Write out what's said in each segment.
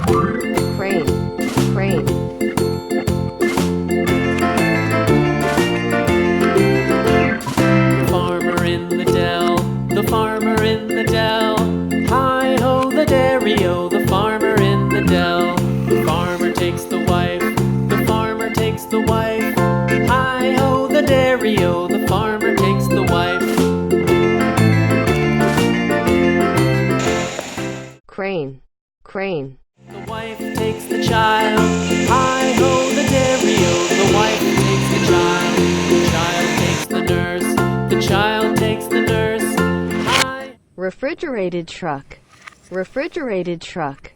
Crane, crane. The farmer in the dell, the farmer in the dell. Hi-ho the dairy-o, the farmer in the dell. The farmer takes the wife, the farmer takes the wife. Hi-ho the dairy-o, the farmer takes the wife. Crane, crane. The wife takes the child. Hi-ho the dairy-o, the wife takes the child. The child takes the nurse, the child takes the nurse. Hi. Refrigerated truck, refrigerated truck.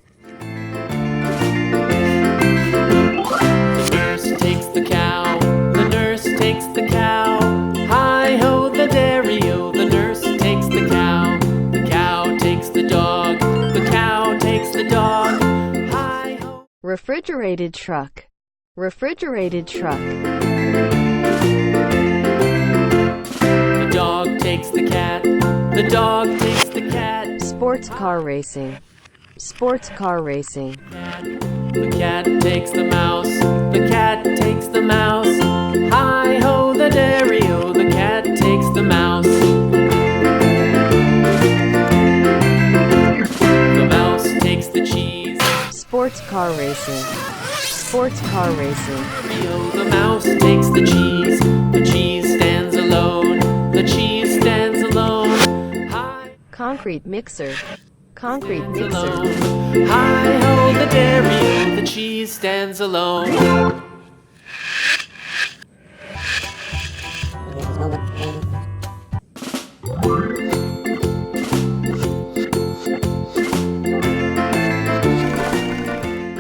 The nurse takes the cow, the nurse takes the cow. Hi-ho the dairy-o, the nurse takes the cow. The cow takes the dog, the cow takes the dog. Hi-ho. Refrigerated truck, refrigerated truck. The dog takes the cat, the dog takes the cat. Sports car racing, sports car racing. The cat takes the mouse, the cat takes the mouse. Hi-ho the dairy-o, the cat takes the mouse. The mouse takes the cheese. Sports car racing, sports car racing. The mouse takes the cheese. The cheese stands alone. The cheese stands alone. Concrete mixer, concrete Stands mixer. alone. Hi-ho the dairy-o, the cheese stands alone.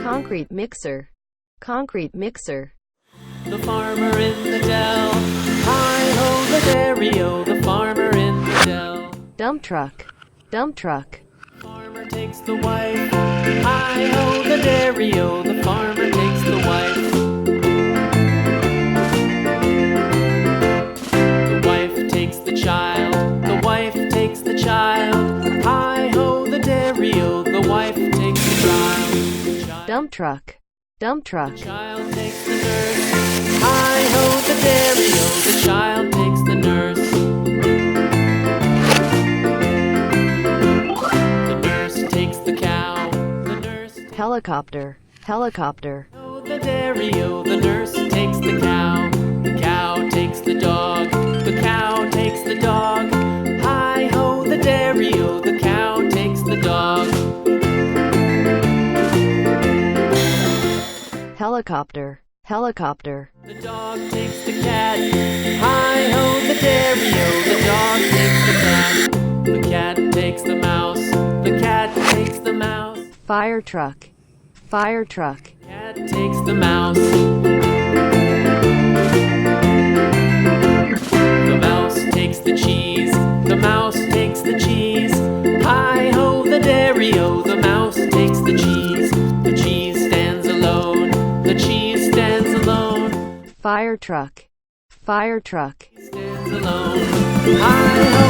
Concrete mixer, concrete mixer. The farmer in the dell. Hi-ho the dairy-o, the farmer in the dell. Dump truck, dump truck. The farmer takes the wife. Hi-ho the dairy-o, the farmer takes the wife. The wife takes the child, the wife takes the child. Hi-ho the dairy-o, the wife takes the child. Dump truck, dump truck. The child takes the nurse. Hi-ho the dairy-o, the child takes the nurse. The nurse takes the cow. The nurse Helicopter, helicopter. the dairy-o, the nurse takes the cow. The cow takes the dog. The cow takes the dog. Hi-ho the dairy-o, the cow takes the dog. Helicopter, helicopter. The dog takes the cat. Hi-ho the dairy-o, the dog takes the cat. The cat takes the mouse. The cat takes the mouse. Fire truck, fire truck. Cat takes the mouse. The mouse takes the cheese. The mouse takes the cheese. Hi-ho the dairy-o, the mouse takes the cheese. The cheese stands alone. The cheese stands alone. Fire truck, fire truck. Stands alone. Hi-ho